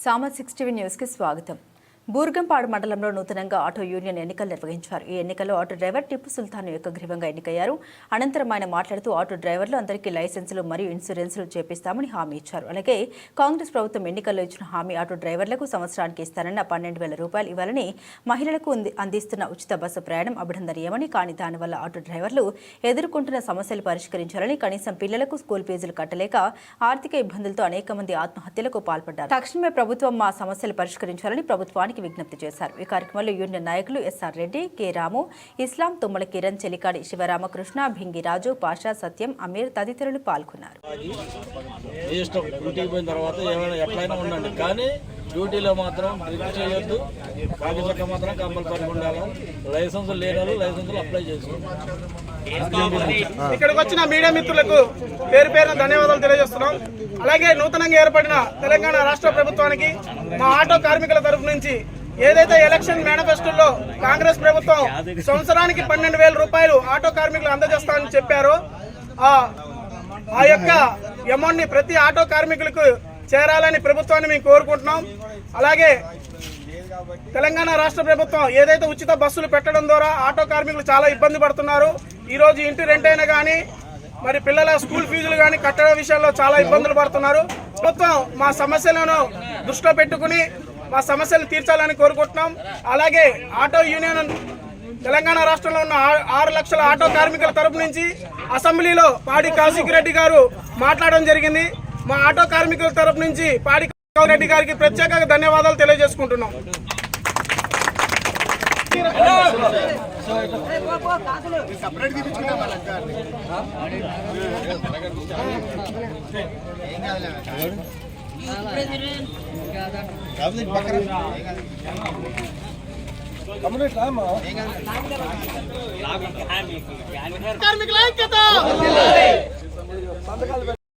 సామ 6 TV news కి స్వాగతం. బూర్గంపాడు మండలంలో నూతనంగా ఆటో యూనియన్ ఎన్నికలు నిర్వహించారు. ఈ ఎన్నికల్లో ఆటో డ్రైవర్ టిప్పు సుల్తాన్ ఏకగ్రీవంగా ఎన్నికయ్యారు. అనంతరం ఆయన మాట్లాడుతూ ఆటో డ్రైవర్లు అందరికీ లైసెన్సులు మరియు ఇన్సూరెన్సులు చేపిస్తామని హామీ ఇచ్చారు. అలాగే కాంగ్రెస్ ప్రభుత్వం ఎన్నికల్లో ఇచ్చిన హామీ ఆటో డ్రైవర్లకు సంవత్సరానికి ఇస్తారన్న 12,000 రూపాయలు ఇవ్వాలని, మహిళలకు అందిస్తున్న ఉచిత బస్సు ప్రయాణం అభినందనీయమని, కానీ దానివల్ల ఆటో డ్రైవర్లు ఎదుర్కొంటున్న సమస్యలు పరిష్కరించాలని, కనీసం పిల్లలకు స్కూల్ ఫీజులు కట్టలేక ఆర్థిక ఇబ్బందులతో అనేక మంది ఆత్మహత్యలకు పాల్పడ్డారు. తక్షణమే ప్రభుత్వం మా సమస్యలు పరిష్కరించాలని ప్రభుత్వానికి విజ్ఞప్తి చేశారు. ఈ కార్యక్రమంలో యూనియన్ నాయకులు ఎస్ఆర్ రెడ్డి, కె రాము, ఇస్లాం, తుమ్మల కిరణ్, చెలికాడి శివరామకృష్ణ, భింగి రాజు, పాషా, సత్యం, అమీర్ తదితరులు పాల్గొన్నారు. డ్యూటీలో మాత్రం డ్రింక్ చేయొద్దు, కాగితక మాత్రం కంపల్సరీ ఉండాలి. లైసెన్స్ లేని లైసెన్సులు అప్లై చేసుకోవాలి. ఇక్కడికి వచ్చిన మీడియా మిత్రులకు పేరు పేరున ధన్యవాదాలు తెలియజేస్తున్నాం. అలాగే నూతనంగా ఏర్పడిన తెలంగాణ రాష్ట్ర ప్రభుత్వానికి మా ఆటో కార్మికుల తరఫు నుంచి ఏదైతే ఎలక్షన్ మేనిఫెస్టోలో కాంగ్రెస్ ప్రభుత్వం సంవత్సరానికి 12,000 రూపాయలు ఆటో కార్మికులు అందజేస్తామని చెప్పారో ఆ యొక్క అమౌంట్ ని ప్రతి ఆటో కార్మికులకు చేరాలని ప్రభుత్వాన్ని మేము కోరుకుంటున్నాం. అలాగే తెలంగాణ రాష్ట్ర ప్రభుత్వం ఏదైతే ఉచిత బస్సులు పెట్టడం ద్వారా ఆటో కార్మికులు చాలా ఇబ్బంది పడుతున్నారు. ఈ రోజు ఇంటి రెంట్ అయినా కానీ మరి పిల్లల స్కూల్ ఫీజులు కానీ కట్టడం విషయాల్లో చాలా ఇబ్బందులు పడుతున్నారు. ప్రభుత్వం మా సమస్యలను దృష్టిలో పెట్టుకుని మా సమస్యలు తీర్చాలని కోరుకుంటున్నాం. అలాగే ఆటో యూనియన్ తెలంగాణ రాష్ట్రంలో ఉన్న 6 లక్షల ఆటో కార్మికుల తరపు నుంచి అసెంబ్లీలో పాడి కౌశిక్ రెడ్డి గారు మాట్లాడడం జరిగింది. మా ఆటో కార్మికుల తరపు నుంచి పాడి రెడ్డి గారికి ప్రత్యేకంగా ధన్యవాదాలు తెలియజేసుకుంటున్నాం. కార్మికుల ఐక్యత